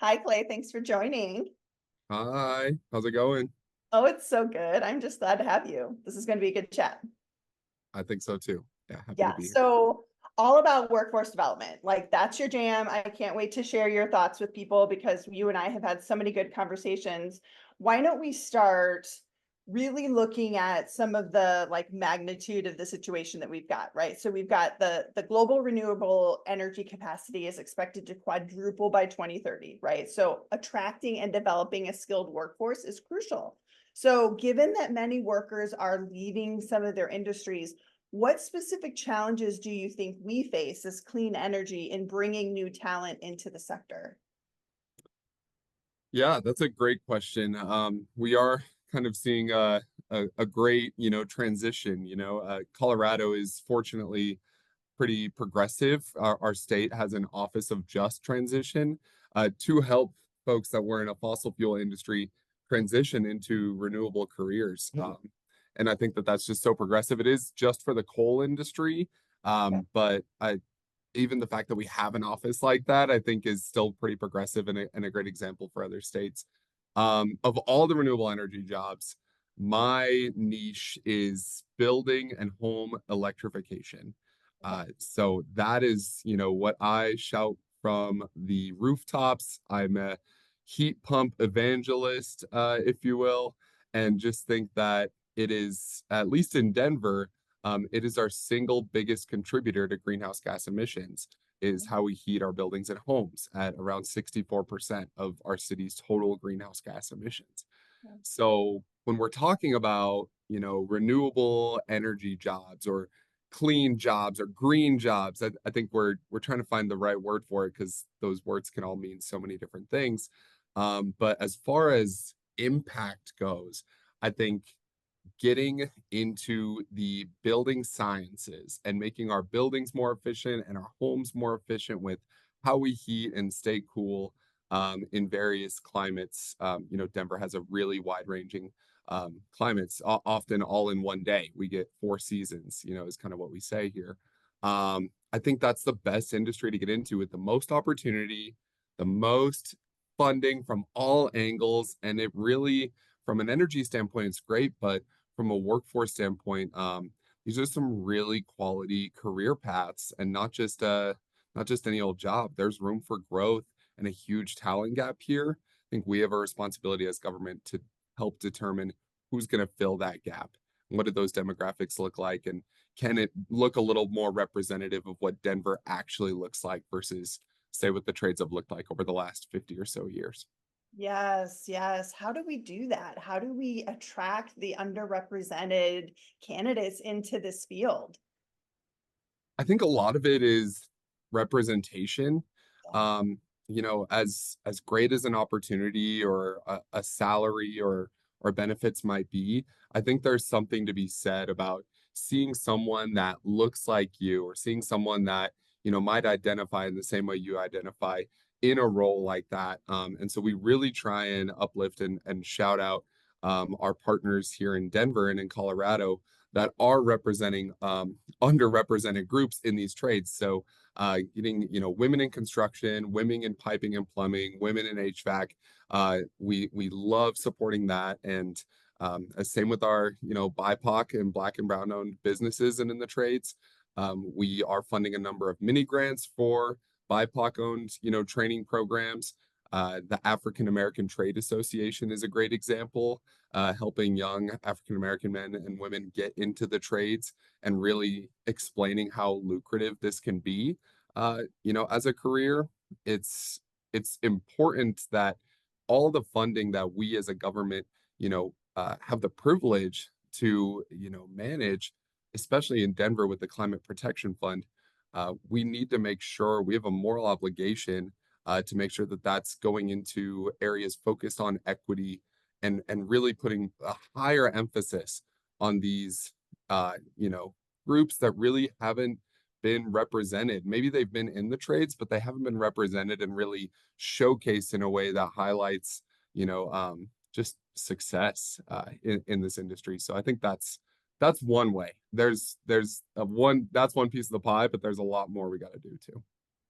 Hi, Clay. Thanks for joining. Hi, how's it going? Oh, it's so good. I'm just glad to have you. This is going to be a good chat. I think so too. Yeah, happy to Yeah. be here. So, all about workforce development. Like, that's your jam. I can't wait to share your thoughts with people because you and I have had so many good conversations. Why don't we start really looking at some of the like magnitude of the situation that we've got, right? So we've got the global renewable energy capacity is expected to quadruple by 2030, right? So attracting and developing a skilled workforce is crucial. So given that many workers are leaving some of their industries, what specific challenges do you think we face as clean energy in bringing new talent into the sector? Yeah, that's a great question. We are kind of seeing a great, transition. Colorado is fortunately pretty progressive. Our state has an Office of Just Transition to help folks that were in a fossil fuel industry transition into renewable careers. And I think that that's just so progressive. It is just for the coal industry, Yeah. but even the fact that we have an office like that, I think is still pretty progressive and a great example for other states. Of all the renewable energy jobs, my niche is building and home electrification. Okay. So that is, what I shout from the rooftops. I'm a heat pump evangelist, if you will, and just think that it is, at least in Denver, it is our single biggest contributor to greenhouse gas emissions, is how we heat our buildings and homes at around 64% of our city's total greenhouse gas emissions. Yeah. So when we're talking about, renewable energy jobs or clean jobs or green jobs, I think we're trying to find the right word for it because those words can all mean so many different things. But as far as impact goes, I think getting into the building sciences and making our buildings more efficient and our homes more efficient with how we heat and stay cool in various climates. Denver has a really wide ranging climates, often all in one day. We get four seasons, is kind of what we say here. I think that's the best industry to get into with the most opportunity, the most funding from all angles. And it really, from an energy standpoint, it's great, but from a workforce standpoint, these are some really quality career paths and not just any old job. There's room for growth and a huge talent gap here. I think we have a responsibility as government to help determine who's going to fill that gap. What do those demographics look like? And can it look a little more representative of what Denver actually looks like versus, say, what the trades have looked like over the last 50 or so years? Yes, yes. How do we do that? How do we attract the underrepresented candidates into this field? I think a lot of it is representation. Yeah. As great as an opportunity or a salary or benefits might be, I think there's something to be said about seeing someone that looks like you or seeing someone that, might identify in the same way you identify in a role like that. And so we really try and uplift and shout out our partners here in Denver and in Colorado that are representing underrepresented groups in these trades. So getting, women in construction, women in piping and plumbing, women in HVAC. We love supporting that. And same with our, BIPOC and Black and Brown owned businesses and in the trades. We are funding a number of mini grants for BIPOC owned, training programs. The African American Trade Association is a great example, helping young African American men and women get into the trades and really explaining how lucrative this can be. As a career, it's important that all the funding that we as a government, have the privilege to, manage, especially in Denver with the Climate Protection Fund. We need to make sure we have a moral obligation to make sure that that's going into areas focused on equity and really putting a higher emphasis on these groups that really haven't been represented. Maybe they've been in the trades, but they haven't been represented and really showcased in a way that highlights, just success in this industry. So I think that's one way. There's a one that's one piece of the pie, but there's a lot more we got to do too.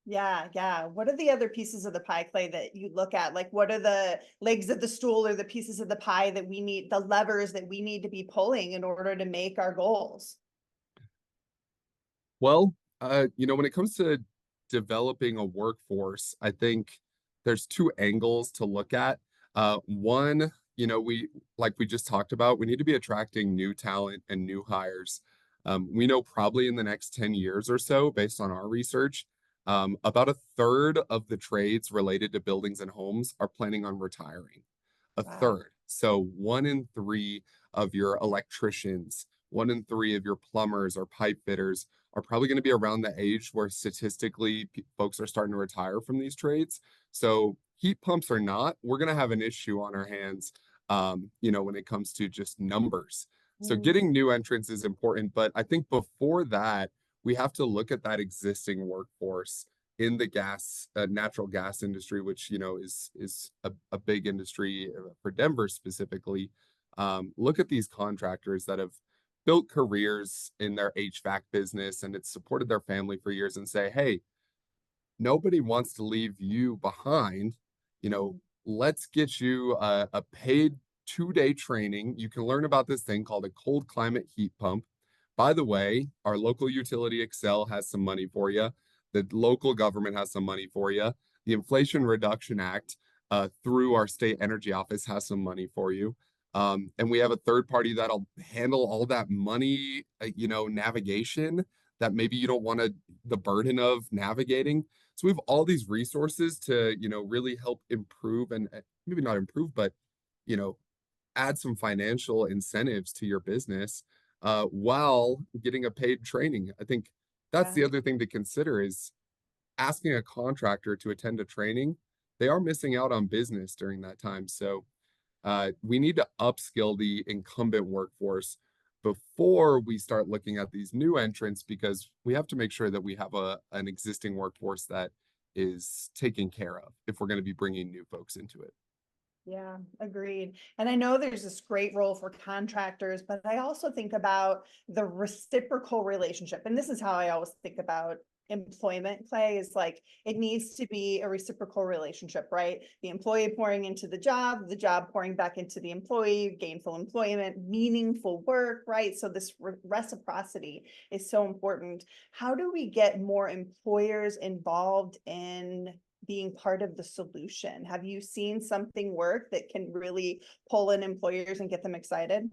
Yeah, yeah. What are the other pieces of the pie, Clay, that you look at? Like, what are the legs of the stool or the pieces of the pie that we need, the levers that we need to be pulling in order to make our goals? Well, when it comes to developing a workforce, I think there's two angles to look at. One, like we just talked about, we need to be attracting new talent and new hires. We know probably in the next 10 years or so, based on our research, about a third of the trades related to buildings and homes are planning on retiring. A Wow. third. So 1 in 3 of your electricians, 1 in 3 of your plumbers or pipe fitters are probably going to be around the age where statistically folks are starting to retire from these trades. So heat pumps or not, we're going to have an issue on our hands, when it comes to just numbers. So Mm, getting new entrants is important, but I think before that, we have to look at that existing workforce in the natural gas industry, which is a big industry for Denver specifically. Look at these contractors that have built careers in their HVAC business and it's supported their family for years and say, hey, nobody wants to leave you behind. You know, mm, let's get you a paid 2 day training. You can learn about this thing called a cold climate heat pump. By the way, our local utility Excel has some money for you. The local government has some money for you. The Inflation Reduction Act, through our state energy office, has some money for you. And we have a third party that'll handle all that money, navigation that maybe you don't want the burden of navigating. So we have all these resources to, really help improve and maybe not improve, but, you know, add some financial incentives to your business while getting a paid training. I think that's yeah. the other thing to consider is asking a contractor to attend a training. They are missing out on business during that time. So we need to upskill the incumbent workforce before we start looking at these new entrants because we have to make sure that we have an existing workforce that is taken care of if we're going to be bringing new folks into it. Yeah, agreed. And I know there's this great role for contractors, but I also think about the reciprocal relationship. And this is how I always think about employment, Clay, is like it needs to be a reciprocal relationship, right? The employee pouring into the job pouring back into the employee, gainful employment, meaningful work, right? So this reciprocity is so important. How do we get more employers involved in being part of the solution? Have you seen something work that can really pull in employers and get them excited?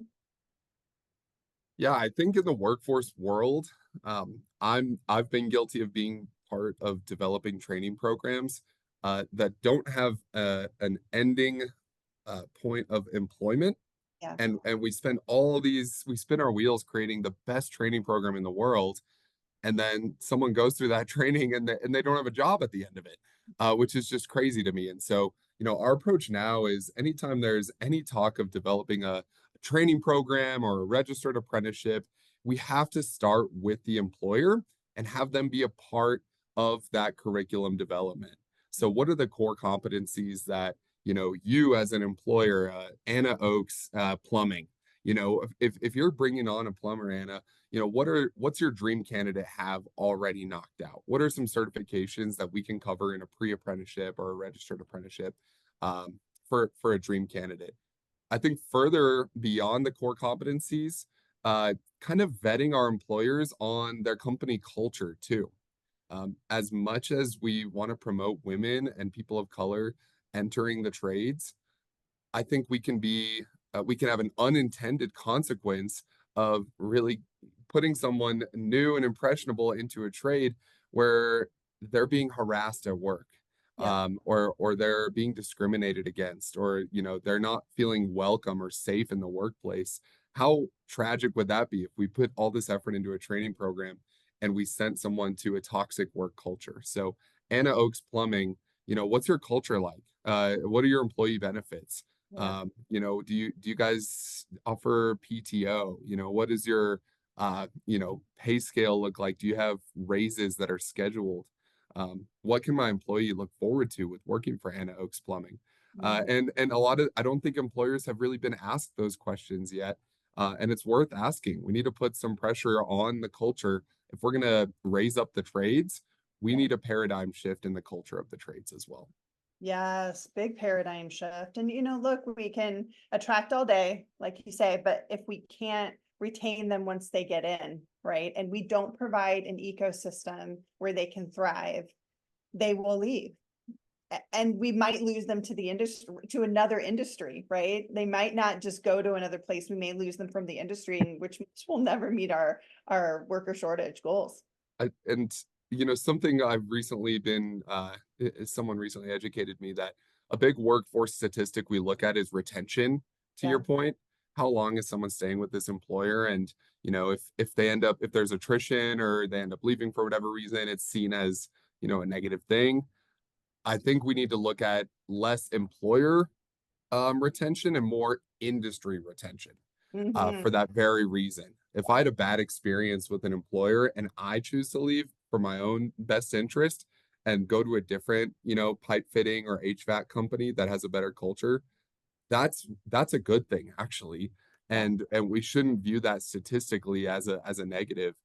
Yeah, I think in the workforce world, I've been guilty of being part of developing training programs that don't have an ending point of employment. Yeah, And we spin our wheels creating the best training program in the world and then someone goes through that training and they don't have a job at the end of it, which is just crazy to me. And so, our approach now is anytime there's any talk of developing a training program or a registered apprenticeship, we have to start with the employer and have them be a part of that curriculum development. So, what are the core competencies that you as an employer, Anna Oaks, plumbing? If you're bringing on a plumber, Anna, what's your dream candidate have already knocked out? What are some certifications that we can cover in a pre-apprenticeship or a registered apprenticeship um, for a dream candidate? I think further beyond the core competencies, kind of vetting our employers on their company culture too. As much as we want to promote women and people of color entering the trades, I think we can have an unintended consequence of really putting someone new and impressionable into a trade where they're being harassed at work, yeah, or they're being discriminated against, or they're not feeling welcome or safe in the workplace. How tragic would that be if we put all this effort into a training program and we sent someone to a toxic work culture? So Anna Oaks Plumbing, what's your culture like? What are your employee benefits? yeah. Do you guys offer PTO? What does your pay scale look like? Do you have raises that are scheduled? What can my employee look forward to with working for Anna Oaks Plumbing? Mm, And I don't think employers have really been asked those questions yet. And it's worth asking. We need to put some pressure on the culture. If we're gonna raise up the trades, we Yeah. need a paradigm shift in the culture of the trades as well. Yes, big paradigm shift. And look, we can attract all day, like you say, but if we can't retain them once they get in, right? And we don't provide an ecosystem where they can thrive, they will leave. And we might lose them to the industry, to another industry, right? They might not just go to another place. We may lose them from the industry, which will never meet our worker shortage goals. And something I've recently been someone recently educated me that a big workforce statistic we look at is retention, to your Yeah. point. How long is someone staying with this employer? And if they end up, if there's attrition or they end up leaving for whatever reason, it's seen as a negative thing. I think we need to look at less employer retention and more industry retention for Hmm. that very reason. If I had a bad experience with an employer and I choose to leave for my own best interest and go to a different, pipe fitting or HVAC company that has a better culture, that's a good thing actually. Yeah. And we shouldn't view that statistically as a negative.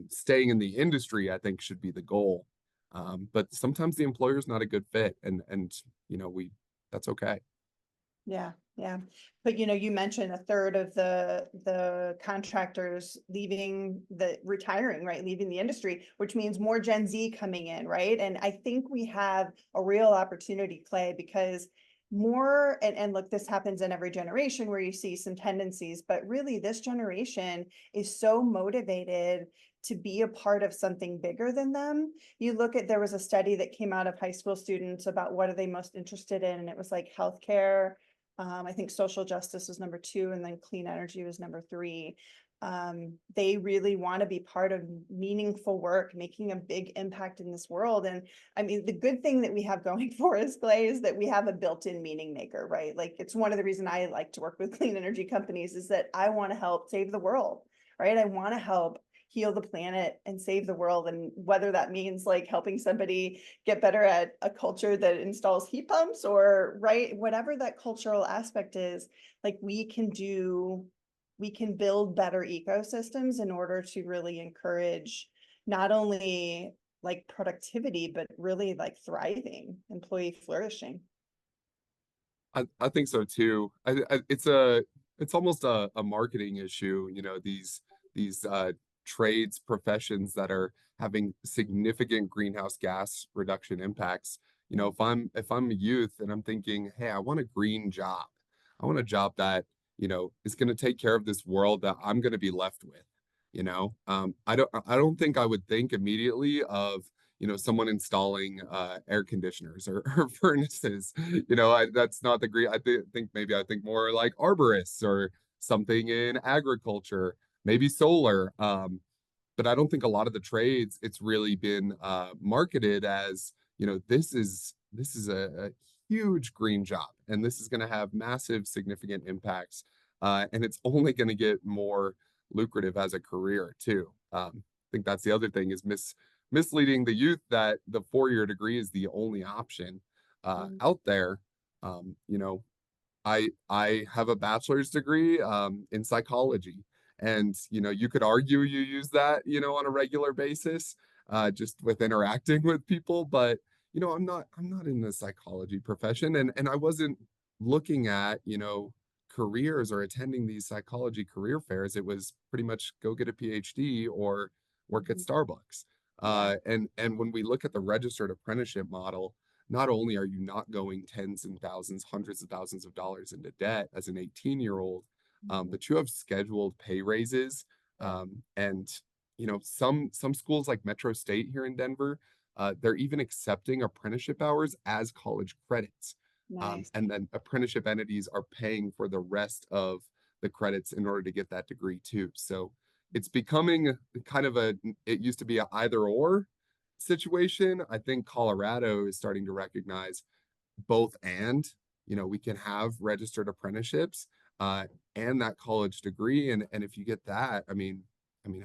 Staying in the industry, I think, should be the goal. But sometimes the employer is not a good fit, and we that's okay. Yeah, yeah. But you mentioned a third of the contractors leaving retiring, right? Leaving the industry, which means more Gen Z coming in, right? And I think we have a real opportunity, Clay, because more and look, this happens in every generation where you see some tendencies, but really this generation is so motivated to be a part of something bigger than them. You look at, there was a study that came out of high school students about what are they most interested in, and it was like healthcare. I think social justice was number two, and then clean energy was number three. They really want to be part of meaningful work, making a big impact in this world. And I mean, the good thing that we have going for us, Clay, is that we have a built-in meaning maker, right? Like it's one of the reasons I like to work with clean energy companies is that I want to help save the world, right? I want to help heal the planet and save the world. And whether that means like helping somebody get better at a culture that installs heat pumps or right, whatever that cultural aspect is, like we can build better ecosystems in order to really encourage not only like productivity, but really like thriving, employee flourishing. I think so too. It's almost a marketing issue, these trades professions that are having significant greenhouse gas reduction impacts. Yeah. If I'm a youth and I'm thinking, hey, I want a green job. I want a job that, is going to take care of this world that I'm going to be left with. I don't think I would think immediately of someone installing air conditioners or furnaces. That's not the green. Think maybe I think more like arborists or something in agriculture, maybe solar. But I don't think a lot of the trades it's really been marketed as, this is a huge green job and this is going to have massive significant impacts. And it's only going to get more lucrative as a career too. I think that's the other thing is misleading the youth that the 4-year degree is the only option Mm. out there. I have a bachelor's degree in psychology, and you could argue you use that on a regular basis, just with interacting with people. But I'm not in the psychology profession, and I wasn't looking at careers or attending these psychology career fairs. It was pretty much go get a PhD or work at Mhm. Starbucks. Yeah. And when we look at the registered apprenticeship model, not only are you not going tens and thousands, hundreds of thousands of dollars into debt as an 18-year-old, Mhm. but you have scheduled pay raises. Yeah. And some schools like Metro State here in Denver, they're even accepting apprenticeship hours as college credits. Nice. And then apprenticeship entities are paying for the rest of the credits in order to get that degree too. So it's becoming kind of it used to be a either or situation. I think Colorado is starting to recognize both and, we can have registered apprenticeships and that college degree. And if you get that, I mean,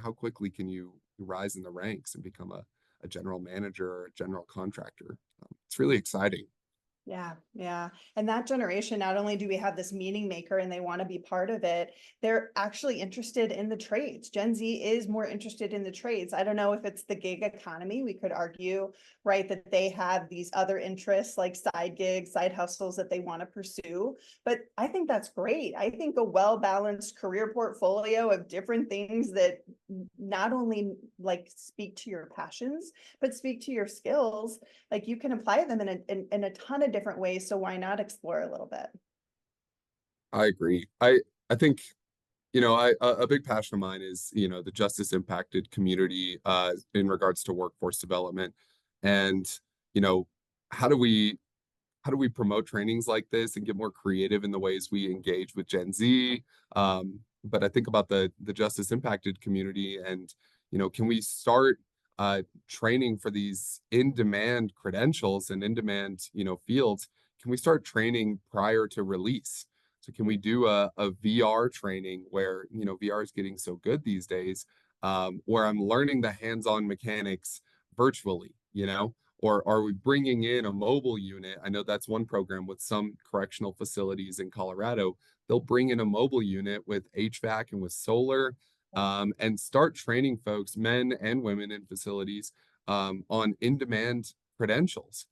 how quickly can you rise in the ranks and become a general manager or a general contractor? It's really exciting. Yeah, yeah. And that generation, not only do we have this meaning maker and they want to be part of it, they're actually interested in the trades. Gen Z is more interested in the trades. I don't know if it's the gig economy. We could argue, right, that they have these other interests like side gigs, side hustles that they want to pursue. But I think that's great. I think a well-balanced career portfolio of different things that not only like speak to your passions, but speak to your skills, like you can apply them in a ton of different ways. So why not explore a little bit? I agree. I think, you know, a big passion of mine is, you know, the justice impacted community in regards to workforce development. And, you know, how do we how do we promote trainings like this and get more creative in the ways we engage with Gen Z? But I think about the justice impacted community and, you know, can we start training for these in-demand credentials and in-demand, you know, fields? Can we start training prior to release? So can we do a VR training where, you know, VR is getting so good these days, where I'm learning the hands-on mechanics virtually, you know? Or are we bringing in a mobile unit? I know that's one program with some correctional facilities in Colorado. They'll bring in a mobile unit with HVAC and with solar, and start training folks, men and women in facilities, on in-demand credentials.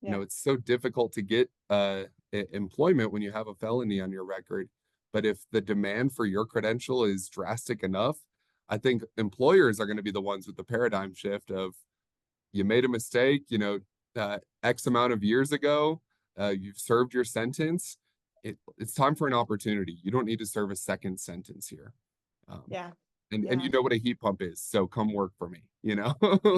You Yeah, know, it's so difficult to get employment when you have a felony on your record. But if the demand for your credential is drastic enough, I think employers are going to be the ones with the paradigm shift of you made a mistake, you know, X amount of years ago, you've served your sentence. It's time for an opportunity. You don't need to serve a second sentence here. Um, yeah, and yeah. you know what a heat pump is, so come work for me, you know?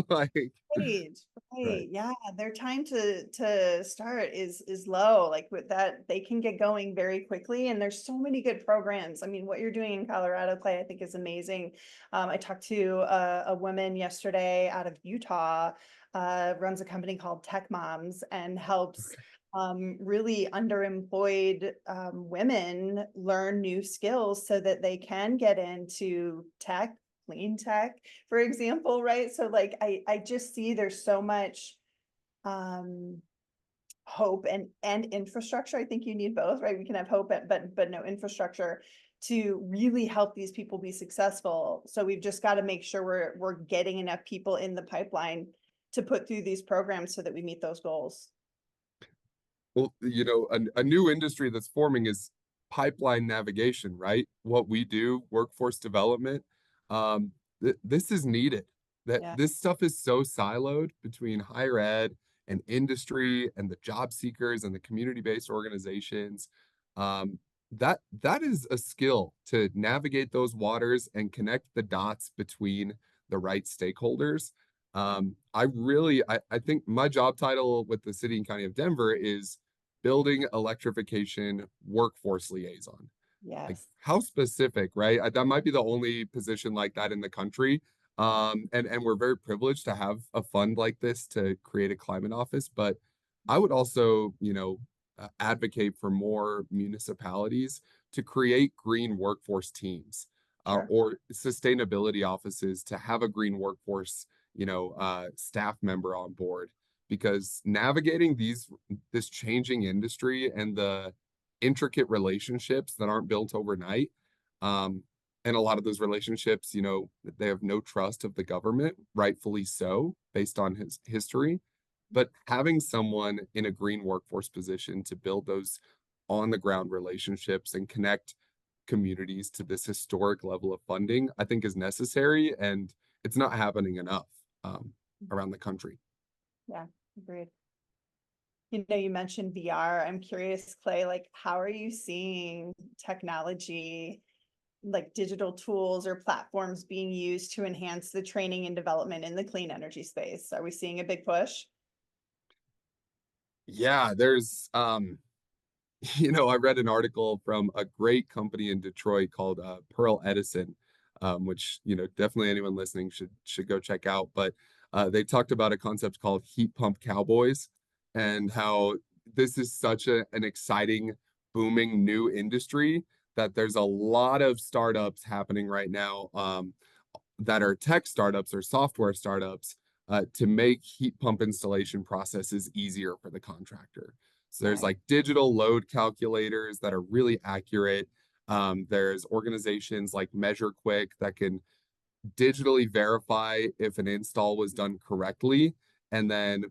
Like, Right, right. right. Yeah, their time to start is low. Like with that, they can get going very quickly. And there's so many good programs. I mean, what you're doing in Colorado, Clay, I think is amazing. I talked to a woman yesterday out of Utah, runs a company called Tech Moms and helps really underemployed women learn new skills so that they can get into tech, clean tech, for example, right? So like I just see there's so much um hope and infrastructure. I think you need both, right? We can have hope but no infrastructure to really help these people be successful. So we've just got to make sure we're getting enough people in the pipeline to put through these programs so that we meet those goals. Well, you know, a new industry that's forming is pipeline navigation, right? What we do, workforce development. This is needed. That Yeah, this stuff is so siloed between higher ed and industry and the job seekers and the community-based organizations. That is a skill to navigate those waters and connect the dots between the right stakeholders. I think my job title with the city and county of Denver is building electrification workforce liaison. Like yes. how specific, right? That might be the only position like that in the country. And we're very privileged to have a fund like this to create a climate office. But I would also, you know, advocate for more municipalities to create green workforce teams, Sure. or sustainability offices to have a green workforce, you know, staff member on board, because navigating this changing industry and the intricate relationships that aren't built overnight, um, and a lot of those relationships, you know, they have no trust of the government, rightfully so, based on his history. But having someone in a green workforce position to build those on the ground relationships and connect communities to this historic level of funding, I think is necessary, and it's not happening enough around the country. Yeah, agreed. You know, you mentioned VR. I'm curious, Clay, like how are you seeing technology, like digital tools or platforms being used to enhance the training and development in the clean energy space? Are we seeing a big push? Yeah, there's you know, I read an article from a great company in Detroit called Pearl Edison, which, you know, definitely anyone listening should go check out. But they talked about a concept called heat pump cowboys and how this is such an exciting, booming new industry that there's a lot of startups happening right now, that are tech startups or software startups, to make heat pump installation processes easier for the contractor. So there's Right. like digital load calculators that are really accurate. There's organizations like Measure Quick that can digitally verify if an install was done correctly and then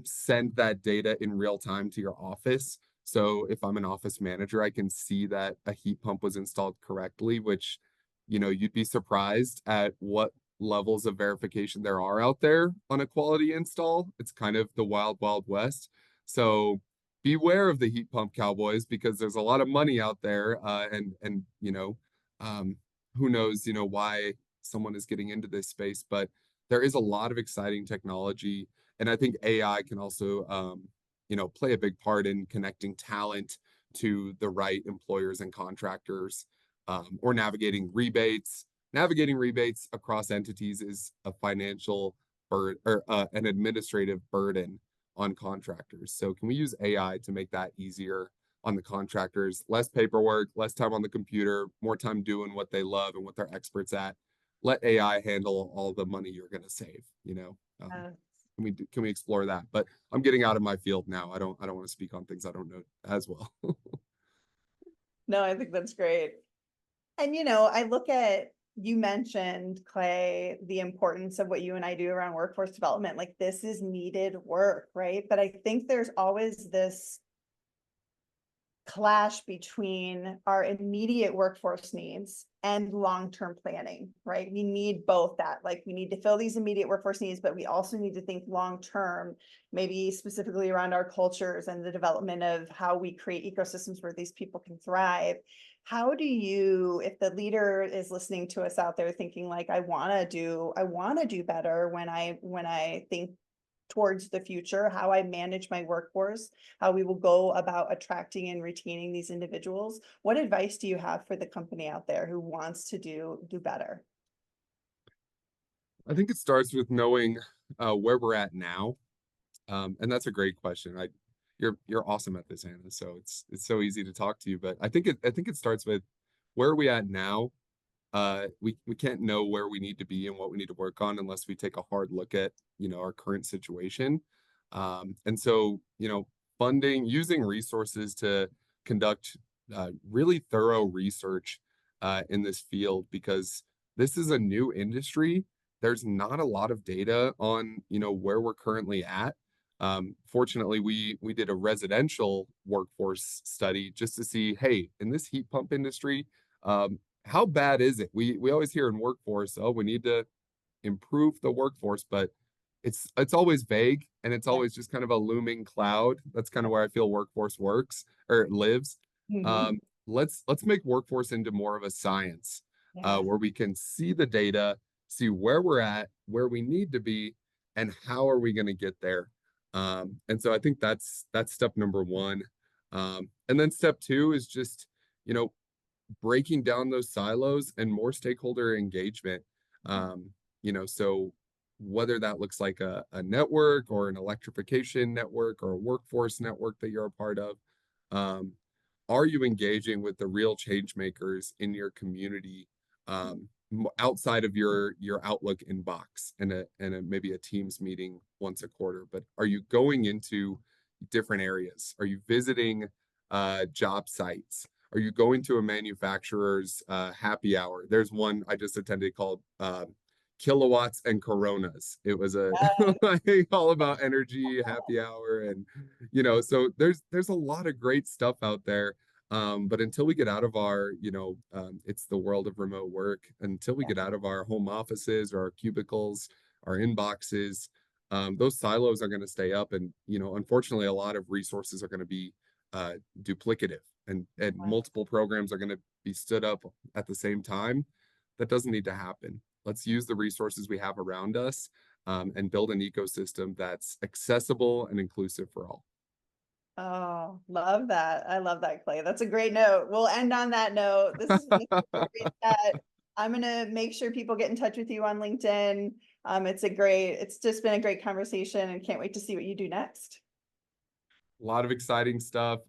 send that data in real time to your office. So if I'm an office manager, I can see that a heat pump was installed correctly, which, you'd be surprised at what levels of verification there are out there on a quality install. It's kind of the wild, wild west. So beware of the heat pump cowboys because there's a lot of money out there, and um, who knows, why someone is getting into this space, but there is a lot of exciting technology. And I think AI can also, play a big part in connecting talent to the right employers and contractors, or navigating rebates. Navigating rebates across entities is a financial burden or an administrative burden on contractors. So can we use AI to make that easier on the contractors? Less paperwork, less time on the computer, more time doing what they love and what they're experts at. Let AI handle all the money you're going to save, Uh, can we explore that? But I'm getting out of my field now. I don't want to speak on things I don't know as well. no, I think that's great. And I look at, you mentioned, Clay, the importance of what you and I do around workforce development. Like this is needed work, right? But I think there's always this clash between our immediate workforce needs and long-term planning, right? We need both that. Like we need to fill these immediate workforce needs, but we also need to think long-term, maybe specifically around our cultures and the development of how we create ecosystems where these people can thrive. How do you, if the leader is listening to us out there thinking like, I want to do better when I think towards the future, how I manage my workforce, how we will go about attracting and retaining these individuals. What advice do you have for the company out there who wants to do better? I think it starts with knowing where we're at now. And that's a great question. You're awesome at this, Hannah. So it's so easy to talk to you. But I think it starts with where are we at now? We can't know where we need to be and what we need to work on unless we take a hard look at, our current situation. And so, funding, using resources to conduct really thorough research in this field because this is a new industry. There's not a lot of data on, where we're currently at. Fortunately, we did a residential workforce study just to see, hey, in this heat pump industry, how bad is it? We always hear in workforce, oh, we need to improve the workforce, but it's always vague and it's Yeah. always just kind of a looming cloud. That's kind of where I feel workforce works or lives. Mhm. Let's make workforce into more of a science, Yeah. where we can see the data, see where we're at, where we need to be, and how are we going to get there. And so I think that's step number one. And then step two is just, you know, breaking down those silos and more stakeholder engagement. So whether that looks like a network or an electrification network or a workforce network that you're a part of, um, are you engaging with the real change makers in your community, outside of your Outlook inbox and maybe a Teams meeting once a quarter? But are you going into different areas? Are you visiting job sites? Are you going to a manufacturer's happy hour? There's one I just attended called Kilowatts and Coronas. It was a all about energy happy hour, and so there's a lot of great stuff out there. But until we get out of our, it's the world of remote work. Until we get out of our home offices or our cubicles, our inboxes, those silos are going to stay up, and unfortunately, a lot of resources are going to be duplicative, and multiple programs are going to be stood up at the same time. That doesn't need to happen. Let's use the resources we have around us, and build an ecosystem that's accessible and inclusive for all. Oh, love that. I love that, Clay. That's a great note. We'll end on that note. This has been a great chat. I'm gonna make sure people get in touch with you on LinkedIn. It's just been a great conversation and can't wait to see what you do next. A lot of exciting stuff.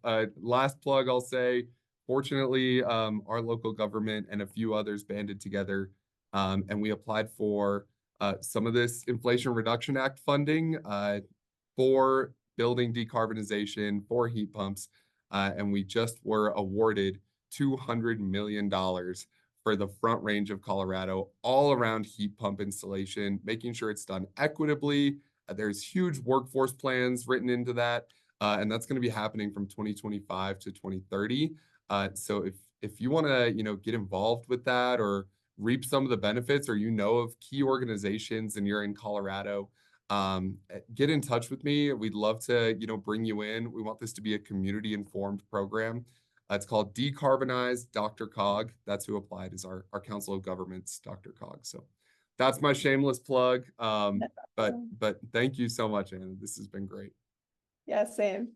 Last plug I'll say, fortunately, our local government and a few others banded together, and we applied for some of this Inflation Reduction Act funding for building decarbonization, for heat pumps, and we just were awarded $200 million for the Front Range of Colorado, all around heat pump installation, making sure it's done equitably. There's huge workforce plans written into that, and that's going to be happening from 2025 to 2030. So if you want to, get involved with that or reap some of the benefits, or of key organizations and you're in Colorado, get in touch with me. We'd love to, bring you in. We want this to be a community informed program. It's called Decarbonize Dr. Cog. That's who applied, is our Council of Governments, Dr. Cog. So that's my shameless plug. That's But awesome. but thank you so much, Anna. This has been great. Yeah, same.